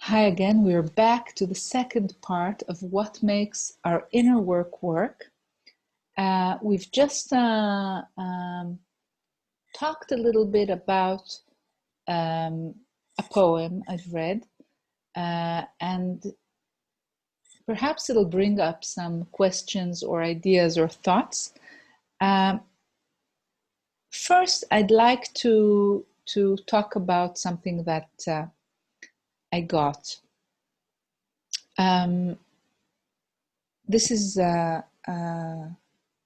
Hi again, we're back to the second part of what makes our inner work work. We've just talked a little bit about a poem I've read, and perhaps it'll bring up some questions or ideas or thoughts. First, I'd like to talk about something that I got. This is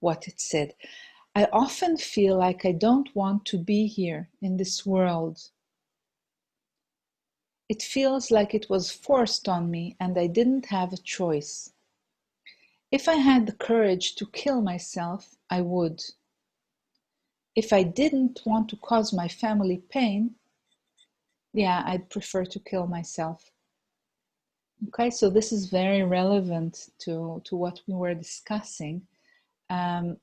what it said. I often feel like I don't want to be here in this world. It feels like it was forced on me and I didn't have a choice. If I had the courage to kill myself, I would. If I didn't want to cause my family pain, yeah, I'd prefer to kill myself. Okay, so this is very relevant to what we were discussing. And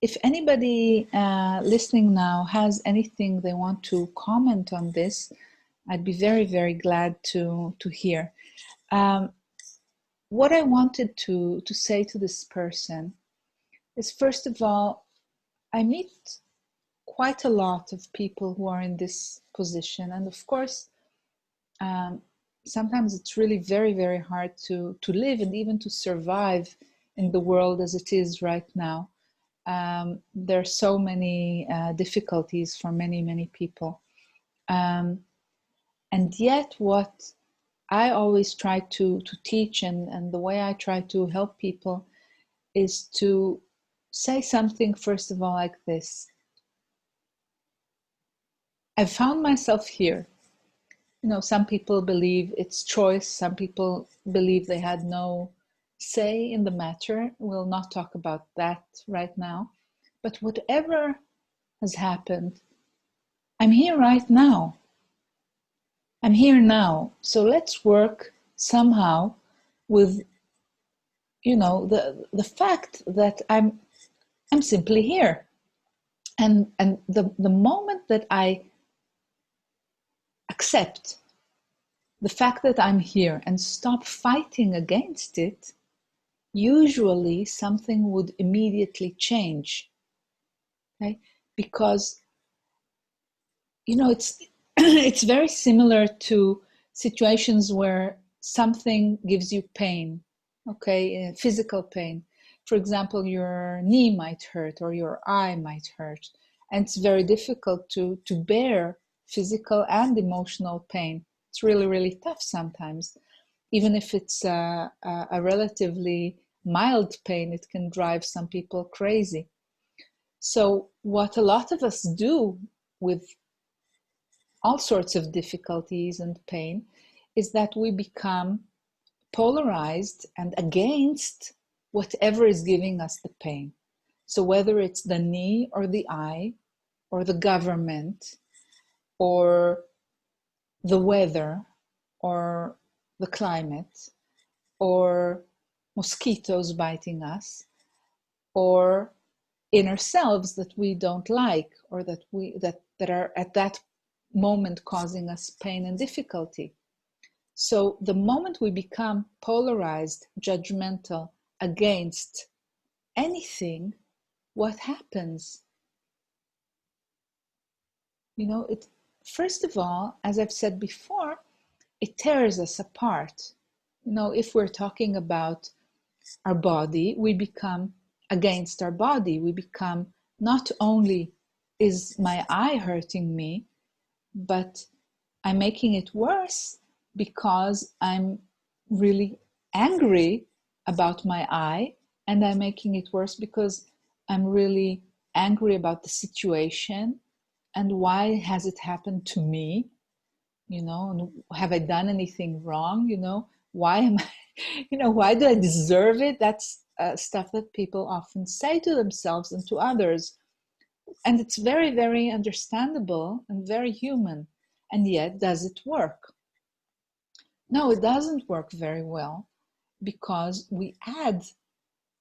if anybody listening now has anything they want to comment on this, I'd be very, very glad to hear. What I wanted to say to this person is, first of all, I meet quite a lot of people who are in this position. And of course, sometimes it's really very, very hard to live and even to survive in the world as it is right now. There are so many difficulties for many, many people. And yet what I always try to teach and the way I try to help people is to say something, first of all, like this. I've found myself here. You know, some people believe it's choice. Some people believe they had no say in the matter. We'll not talk about that right now. But whatever has happened, I'm here right now. I'm here now. So let's work somehow with, you know, the fact that I'm simply here. And the moment that I accept the fact that I'm here and stop fighting against it, usually something would immediately change. Okay? Because, you know, it's it's very similar to situations where something gives you pain, okay, physical pain. For example, your knee might hurt or your eye might hurt, and it's very difficult to bear physical and emotional pain. It's really, really tough sometimes. Even if it's a relatively mild pain, it can drive some people crazy. So what a lot of us do with all sorts of difficulties and pain is that we become polarized and against whatever is giving us the pain. So whether it's the knee or the eye or the government or the weather or the climate or mosquitoes biting us or inner selves that we don't like or that are at that moment causing us pain and difficulty. So the moment we become polarized, judgmental, against anything, what happens? You know, it, first of all, as I've said before, it tears us apart. You know, if we're talking about our body, we become against our body. We become, not only is my eye hurting me, but I'm making it worse because I'm really angry about my eye, and I'm making it worse because I'm really angry about the situation and why has it happened to me, you know, and have I done anything wrong, you know, why am I, you know, why do I deserve it? That's stuff that people often say to themselves and to others. And it's very, very understandable and very human. And yet, does it work? No, it doesn't work very well because we add,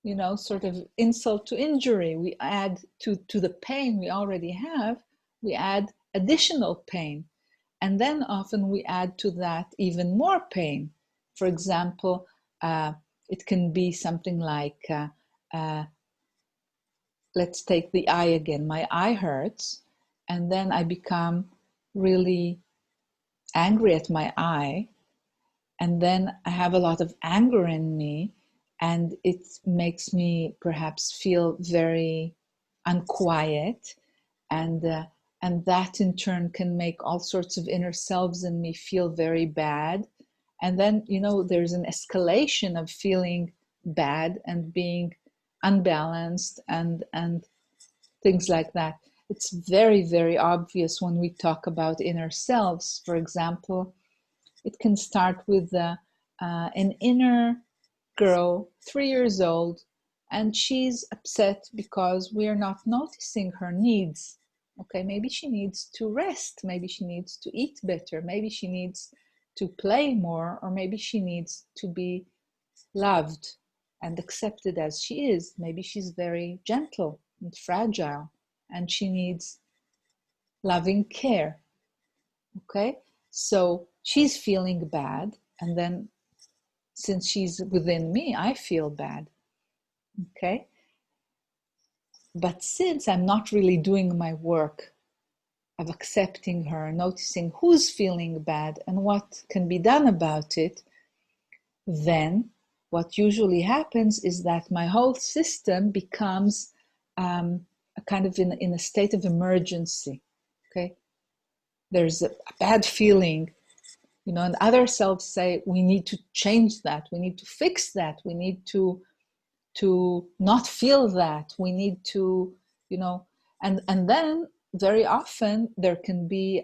you know, sort of insult to injury. We add to the pain we already have, we add additional pain. And then often we add to that even more pain. For example, it can be something like, let's take the eye again. My eye hurts, and then I become really angry at my eye, and then I have a lot of anger in me, and it makes me perhaps feel very unquiet, and that in turn can make all sorts of inner selves in me feel very bad. And then, you know, there's an escalation of feeling bad and being unbalanced and things like that. It's very, very obvious when we talk about inner selves. For example, it can start with an inner girl, 3 years old, and she's upset because we're not noticing her needs. Okay, maybe she needs to rest, maybe she needs to eat better, maybe she needs to play more, or maybe she needs to be loved and accepted as she is. Maybe she's very gentle and fragile, and she needs loving care. Okay, so she's feeling bad, and then since she's within me, I feel bad. Okay, but since I'm not really doing my work of accepting her, noticing who's feeling bad and what can be done about it, then what usually happens is that my whole system becomes a kind of in a state of emergency. Okay, there's a bad feeling, you know, and other selves say, we need to change that, we need to fix that, we need to not feel that, we need to, you know, and then very often there can be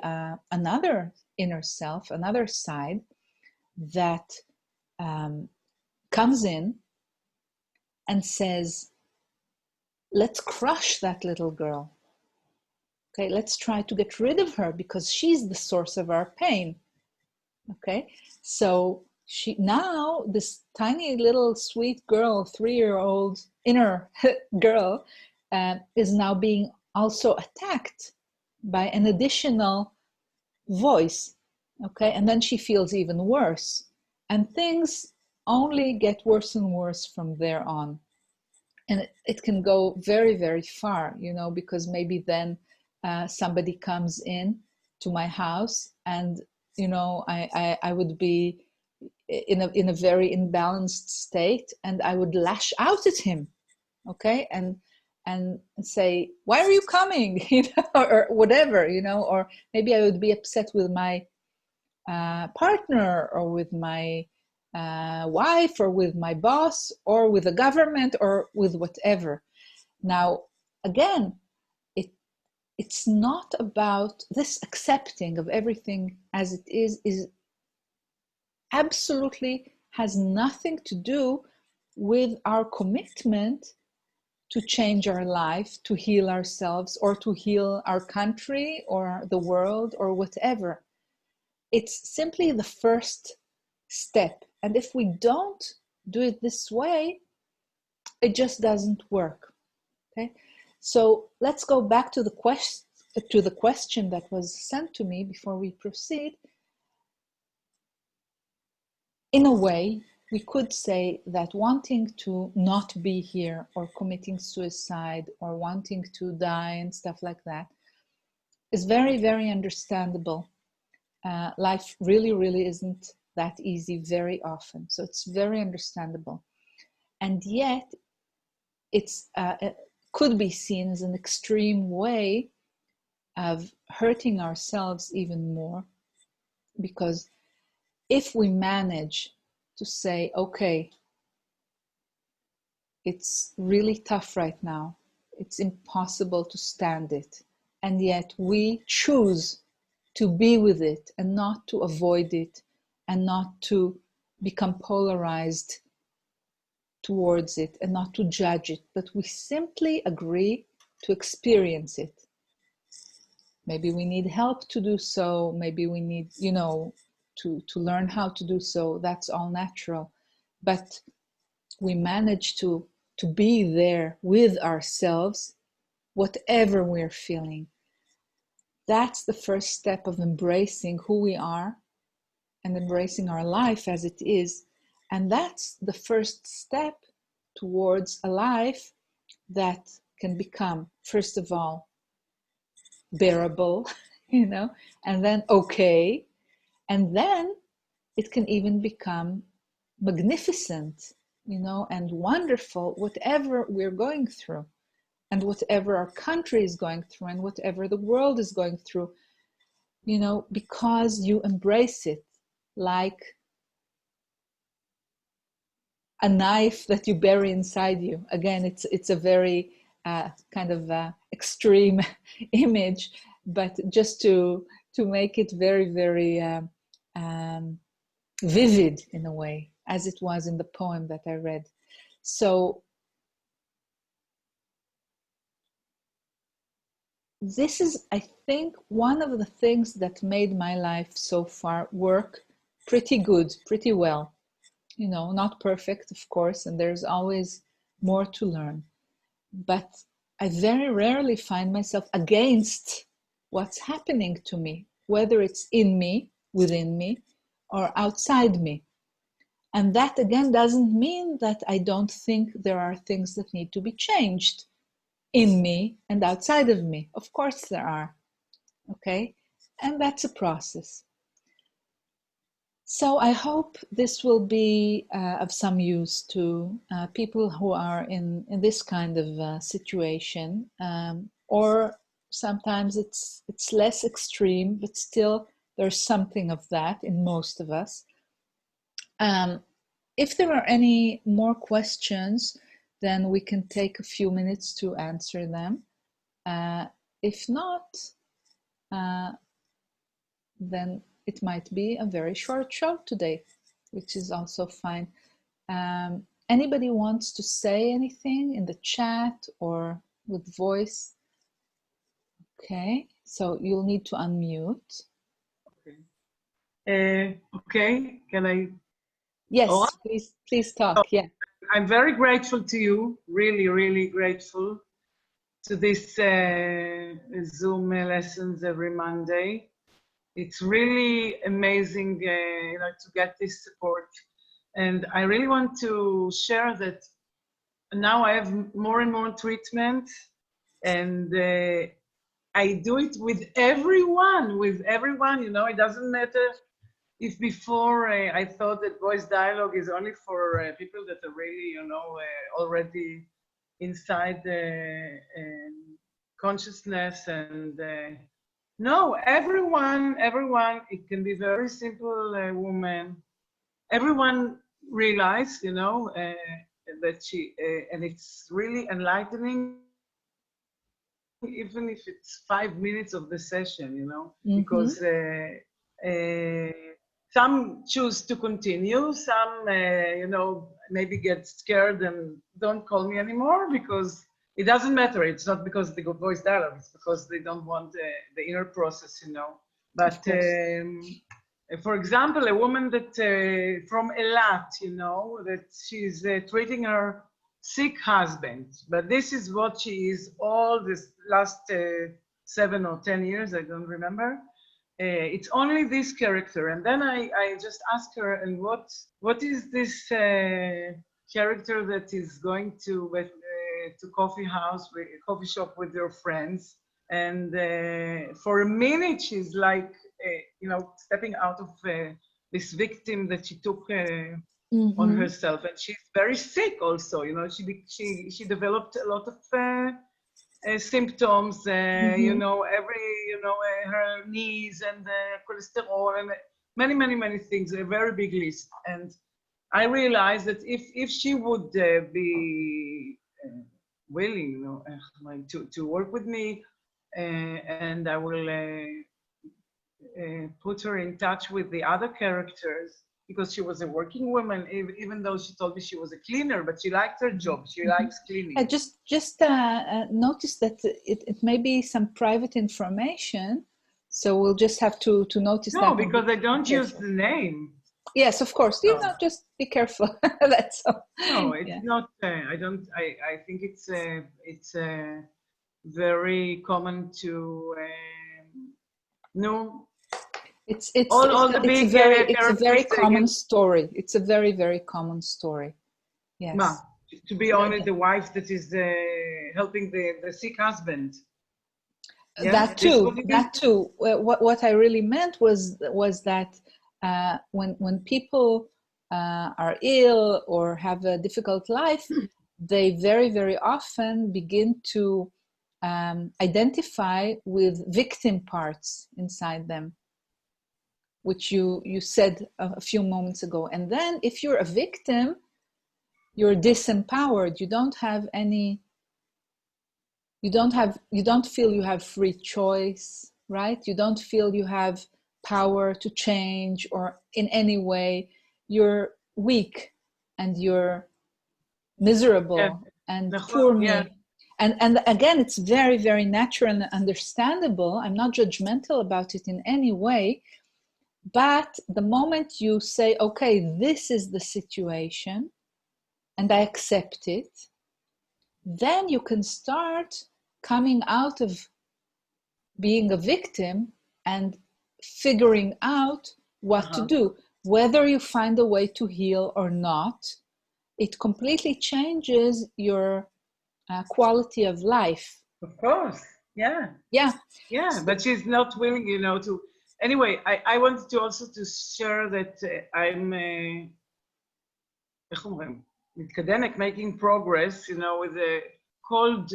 another inner self, another side that comes in and says, let's crush that little girl. Okay, let's try to get rid of her because she's the source of our pain. Okay, so she now, this tiny little sweet girl, 3-year-old inner girl, is now being also attacked by an additional voice. Okay, and then she feels even worse, and things only get worse and worse from there on. And it can go very, very far, you know, because maybe then somebody comes in to my house, and you know, I would be in a very imbalanced state, and I would lash out at him, okay, and say, why are you coming, you know, or whatever, you know, or maybe I would be upset with my partner, or with my wife, or with my boss, or with the government, or with whatever. Now, again, it's not about this accepting of everything as it is absolutely has nothing to do with our commitment to change our life, to heal ourselves, or to heal our country, or the world, or whatever. It's simply the first step. And if we don't do it this way, it just doesn't work. Okay, so let's go back to the question that was sent to me before we proceed. In a way, we could say that wanting to not be here, or committing suicide, or wanting to die and stuff like that is very, very understandable. Life really, really isn't that easy very often. So it's very understandable. And yet, it could be seen as an extreme way of hurting ourselves even more, because if we manage to say, okay, it's really tough right now, it's impossible to stand it, and yet we choose to be with it and not to avoid it and not to become polarized towards it and not to judge it, but we simply agree to experience it. Maybe we need help to do so, maybe we need, you know, to learn how to do so. That's all natural. But we manage to be there with ourselves, whatever we're feeling. that's the first step of embracing who we are and embracing our life as it is. And that's the first step towards a life that can become, first of all, bearable, and then okay. And then it can even become magnificent, and wonderful, whatever we're going through, and whatever our country is going through, and whatever the world is going through, because you embrace it like a knife that you bury inside you. Again, it's a very kind of extreme image, but just to make it very, very vivid in a way, as it was in the poem that I read. So this is, I think, one of the things that made my life so far work pretty good, pretty well. Not perfect, of course, and there's always more to learn. But I very rarely find myself against what's happening to me, whether it's in me, within me, or outside me. And that, again, doesn't mean that I don't think there are things that need to be changed in me and outside of me. Of course there are, okay? And that's a process. So I hope this will be of some use to people who are in this kind of situation, or sometimes it's less extreme, but still there's something of that in most of us. If there are any more questions, then we can take a few minutes to answer them. If not, then it might be a very short show today, which is also fine. Anybody wants to say anything in the chat or with voice? Okay, so you'll need to unmute. Okay, can I? Yes, please talk. Yeah. I'm very grateful to you, really, really grateful to this Zoom lessons every Monday. It's really amazing, to get this support. And I really want to share that now I have more and more treatment, and I do it with everyone, it doesn't matter if before I thought that voice dialogue is only for people that are really, already inside the consciousness, and no, everyone, it can be very simple woman. Everyone realize, that she, and it's really enlightening, even if it's 5 minutes of the session, because some choose to continue, some, maybe get scared and don't call me anymore, because it doesn't matter. It's not because they go voice dialogue, it's because they don't want the inner process, But for example, a woman that from Eilat, that she's treating her sick husband, but this is what she is all this last 7 or 10 years, I don't remember. It's only this character, and then I just ask her, and what is this character that is going to coffee shop with your friends, and for a minute she's like stepping out of this victim that she took on herself, and she's very sick also. She developed a lot of symptoms, her knees and cholesterol and many things, a very big list. And I realized that if she would be willing, to work with me, and I will put her in touch with the other characters, because she was a working woman, even though she told me she was a cleaner, but she liked her job. She likes cleaning. I just noticed that it may be some private information, so we'll just have to notice that. No, because I don't use the name. Yes, of course. Just be careful. That's all. No, it's not. I don't. I think it's very common to No. It's All the big a very therapists, common story. It's a very, very common story. Yes. to be honest, the wife that is helping the sick husband. Yeah, that too. What I really meant was that when people are ill or have a difficult life, they very, very often begin to identify with victim parts inside them, which you said a few moments ago. And then if you're a victim, you're disempowered. You don't feel you have free choice, right? You don't feel you have power to change or in any way. You're weak and you're miserable and poor me. Yeah. And again, it's very, very natural and understandable. I'm not judgmental about it in any way. But the moment you say, okay, this is the situation and I accept it, then you can start coming out of being a victim and figuring out what to do. Whether you find a way to heal or not, it completely changes your quality of life. Of course, yeah. Yeah. Yeah, but she's not willing, to... Anyway, I wanted to also to share that I'm making progress, with the cold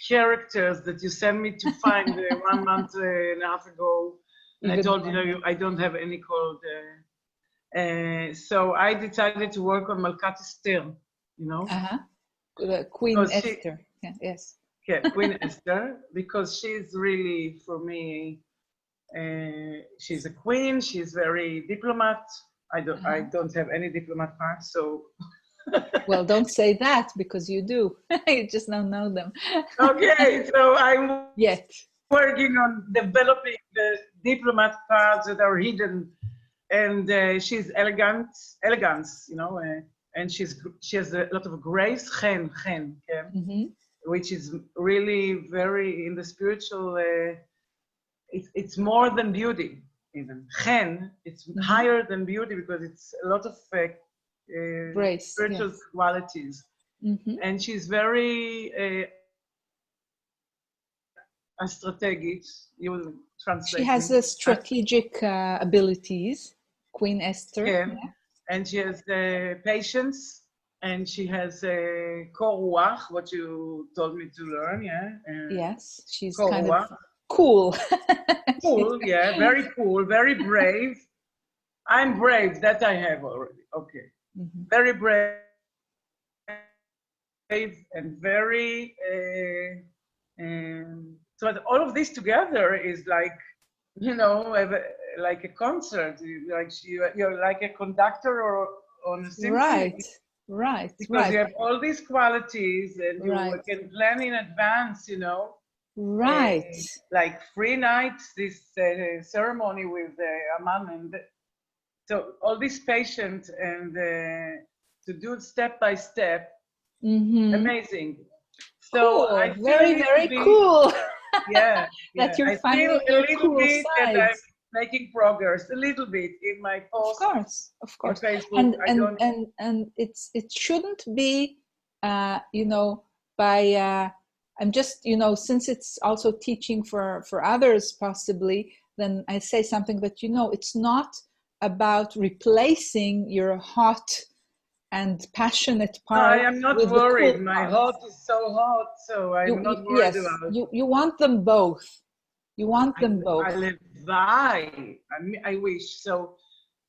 characters that you sent me to find 1 month and a half ago. And I told I don't have any cold. So I decided to work on Malkat Esther, Queen Esther. Yes. Yeah, Queen Esther, because she's really, for me, she's a queen. She's very diplomat. I don't have any diplomat parts, so. Well, don't say that because you do. You just don't know them. Okay, so I'm working on developing the diplomat parts that are hidden, and she's elegance, and she has a lot of grace, chen, which is really very in the spiritual. It's more than beauty, even chen. It's higher than beauty because it's a lot of grace, spiritual qualities, and she's very strategic. You will translate. She has a strategic abilities, Queen Esther. Yeah. And she has patience, and she has koruach, what you told me to learn. Yes, she's koruach. Kind of cool. Cool, yeah, very cool, very brave. I'm brave, that I have already. Okay. Very brave and very so all of this together is like, like a concert, like you're like a conductor or on a symphony. Right. Because you have all these qualities and you can plan in advance, Right. Like 3 nights, this ceremony with Aman, and so all this patience and to do it step by step, amazing. So cool. I feel very cool. Yeah, that you're I finding feel a little cool bit sides. that I'm making progress, a little bit in my post. Of course. On Facebook, and it shouldn't be, by. I'm just, since it's also teaching for others possibly, then I say something that, it's not about replacing your hot and passionate part. I am not worried. Cool my heart is so hot, so I'm not worried about it. You want them both. You want them both. I wish. So,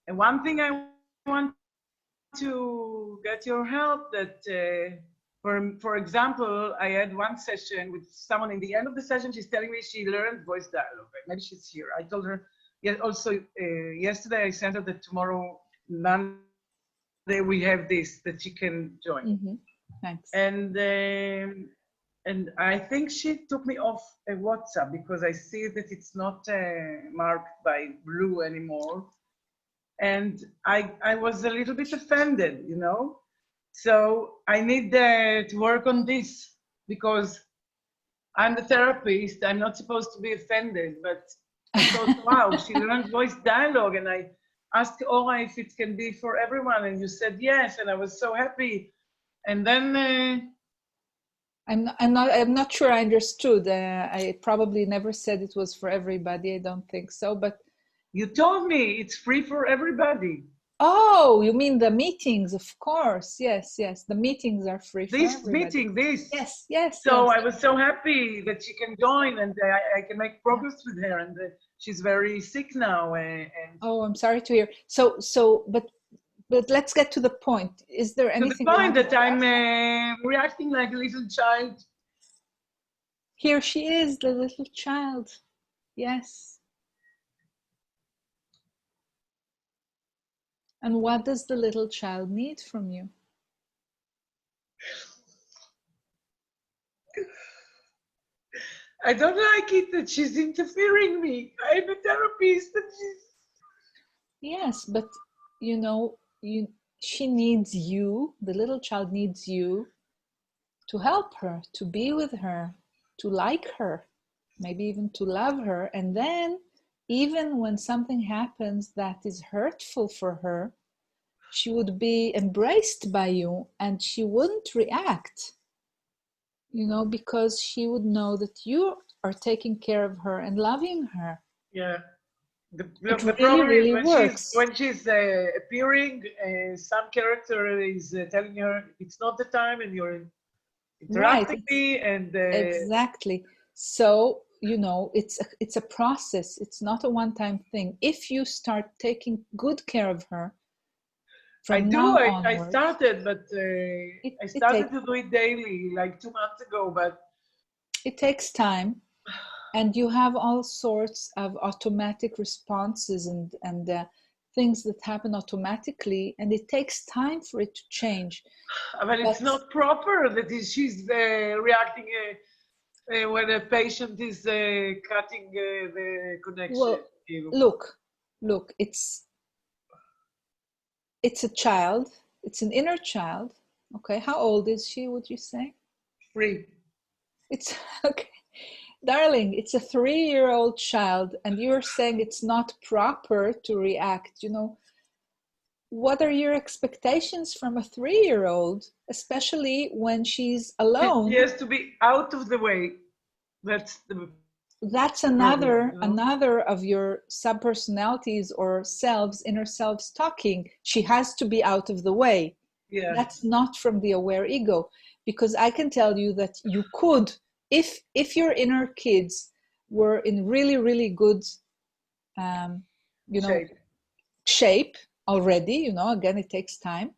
and one thing I want to get your help that, for example, I had one session with someone. In the end of the session, she's telling me she learned voice dialogue. Maybe she's here. I told her. Yeah. Also, yesterday I sent her that tomorrow, Monday, we have this that she can join. Thanks. And I think she took me off a WhatsApp because I see that it's not marked by blue anymore. And I was a little bit offended, So I need to work on this because I'm the therapist. I'm not supposed to be offended, but I thought, wow, she learned voice dialogue. And I asked Ora if it can be for everyone. And you said yes. And I was so happy. And then I'm not sure I understood. I probably never said it was for everybody. I don't think so. But you told me it's free for everybody. oh, you mean the meetings? Of course. Yes, yes. The meetings are free for This everybody. meeting, this. Yes, yes. So yes. I was so happy that she can join, and I can make progress with her. And she's very sick now. And oh, I'm sorry to hear. But let's get to the point. Is there to anything the you point want that to I'm ask? reacting like a little child. Here she is, the little child. Yes. And what does the little child need from you? I don't like it that she's interfering me. I'm a therapist and she's... Yes, but you know, she needs you, the little child needs you to help her, to be with her, to like her, maybe even to love her. And then, even when something happens that is hurtful for her, she would be embraced by you and she wouldn't react, you know, because she would know that you are taking care of her and loving her. Yeah. The It really, problem is really works. when she's appearing, some character is telling her it's not the time, and you're Right, interrupting me, and exactly. So, you know, it's a process. It's not a one-time thing. If you start taking good care of her I from do. now I onwards, started, but I it started takes to do it daily, like 2 months ago. But it takes time, and you have all sorts of automatic responses and things that happen automatically, and it takes time for it to change. but But it's not proper that she's reacting when a patient is cutting the connection. well, look, it's a child. It's an inner child. Okay, how old is she, would you say? Free. It's okay. Darling, it's a 3-year-old child, and you're saying it's not proper to react. You know, what are your expectations from a 3-year-old, especially when she's She alone? has to be out of the way. That's the That's problem, you know? another of your subpersonalities or selves, inner selves talking. She has to be out of the way. Yeah. That's not from the aware ego, because I can tell you that you could, if your inner kids were in really, really good you know, shape already, you know, again, it takes time,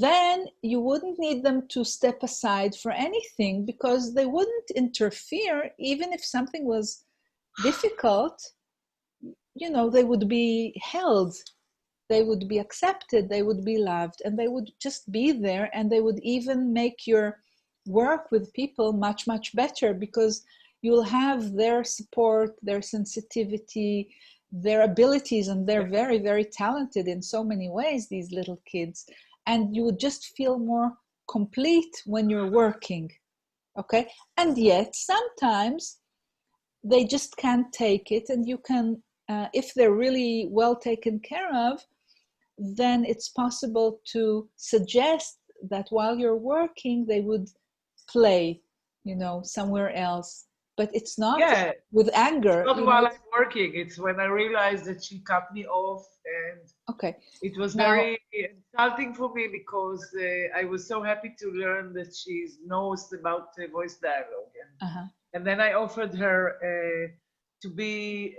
then you wouldn't need them to step aside for anything, because they wouldn't interfere. Even if something was difficult, you know, they would be held, they would be accepted, they would be loved, and they would just be there, and they would even make your work with people much, much better, because you'll have their support, their sensitivity, their abilities, and they're very, very talented in so many ways, these little kids, and you would just feel more complete when you're working. Okay, and yet sometimes they just can't take it, and you can if they're really well taken care of, then it's possible to suggest that while you're working, they would play, you know, somewhere else. But it's not with anger. It's not you while know, I'm working. It's when I realized that she cut me off, and okay. it was Now, very insulting for me, because I was so happy to learn that she knows about voice dialogue. And then I offered her to be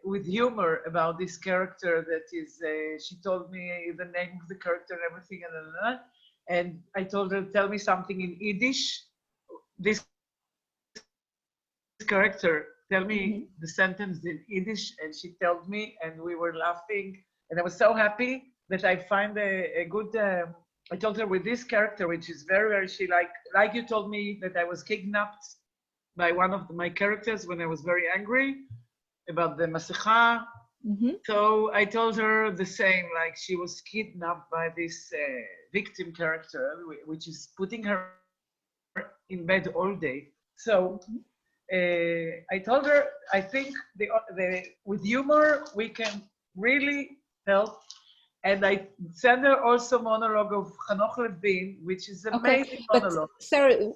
with humor about this character that is, she told me the name of the character and everything, and I told her, tell me something in Yiddish. This character, tell me the sentence in Yiddish, and she told me, and we were laughing, and I was so happy that I find a good, I told her with this character, which is very, very, she like you told me that I was kidnapped by one of my characters when I was very angry about the Masecha. So I told her the same, like she was kidnapped by this victim character, which is putting her in bed all day. So I told her, I think with humor, we can really help. And I sent her also monologue of Hanoch Levin, which is amazing monologue. But Sarah,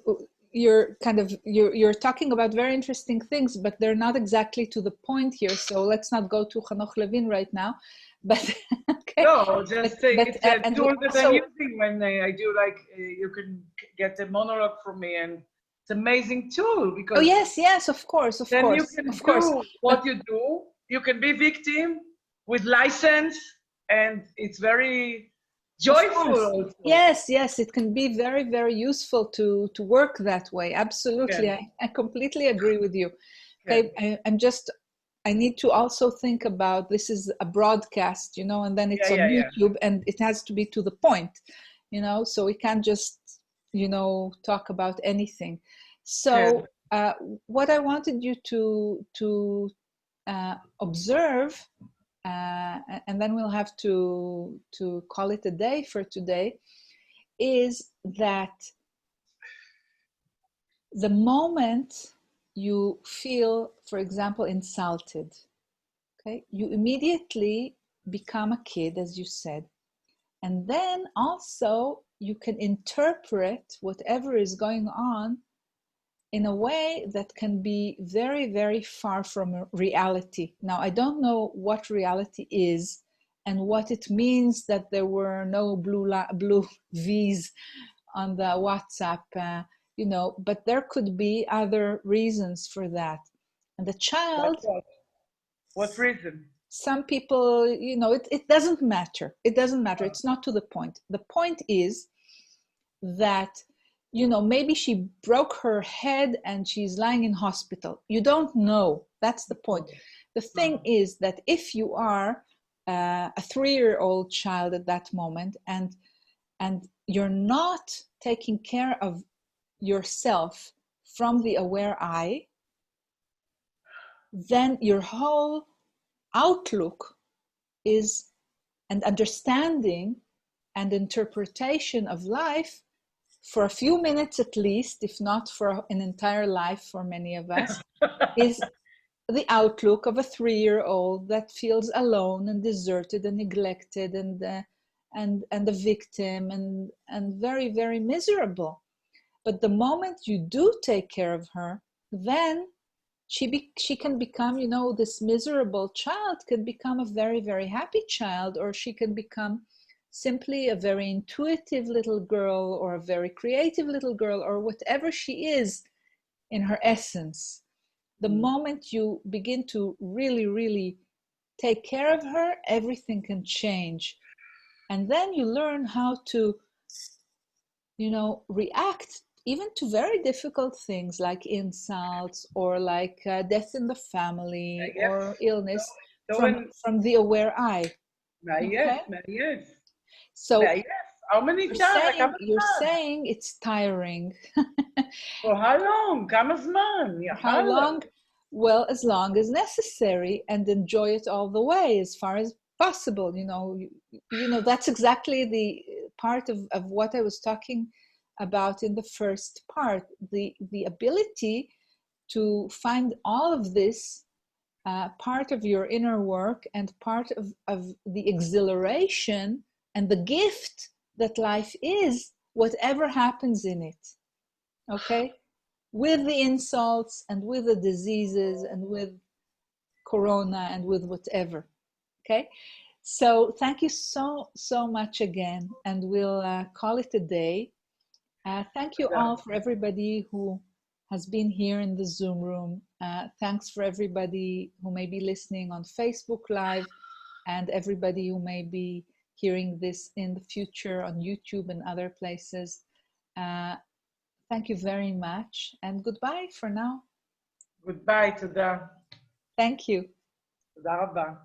you're talking about very interesting things, but they're not exactly to the point here. So let's not go to Hanoch Levin right now. But okay. No, just it's a tool that I'm using when I do, like, you can get a monologue from me, and it's an amazing tool because yes, of course, then you can do what you do. You can be victim with license, and it's very joyful also. Yes, it can be very, very useful to work that way. Absolutely, I completely agree with you. Okay, I need to also think about, this is a broadcast, and then it's on YouTube, and it has to be to the point, so we can't just, talk about anything. So what I wanted you to observe, and then we'll have to call it a day for today, is that the moment you feel, for example, insulted, okay, you immediately become a kid, as you said. And then also you can interpret whatever is going on in a way that can be very, very far from reality. Now, I don't know what reality is and what it means that there were no blue V's on the WhatsApp, but there could be other reasons for that. And the child... What reason? Some people, it doesn't matter. It doesn't matter. It's not to the point. The point is that, maybe she broke her head and she's lying in hospital. You don't know. That's the point. The thing is that if you are a 3-year-old child at that moment, and you're not taking care of yourself from the aware I, then your whole outlook is, and understanding and interpretation of life, for a few minutes at least, if not for an entire life for many of us, is the outlook of a 3-year-old that feels alone and deserted and neglected and a victim and very, very miserable. But the moment you do take care of her, then she can become, this miserable child can become a very, very happy child, or she can become simply a very intuitive little girl, or a very creative little girl, or whatever she is in her essence. The moment you begin to really, really take care of her, everything can change. And then you learn how to, react even to very difficult things like insults, or like death in the family, or illness, from the aware I. Okay? So how many times? You're saying it's tiring. For how long? Kama zman? How long? Well, as long as necessary, and enjoy it all the way as far as possible. That's exactly the part of what I was talking about in the first part, the ability to find all of this part of your inner work, and part of the exhilaration and the gift that life is, whatever happens in it. Okay? With the insults, and with the diseases, and with Corona, and with whatever. Okay? So thank you so much again, and we'll call it a day. Thank you all, for everybody who has been here in the Zoom room. Thanks for everybody who may be listening on Facebook Live, and everybody who may be hearing this in the future on YouTube and other places. Thank you very much, and goodbye for now. Goodbye, Toda. Thank you. Toda Rabba.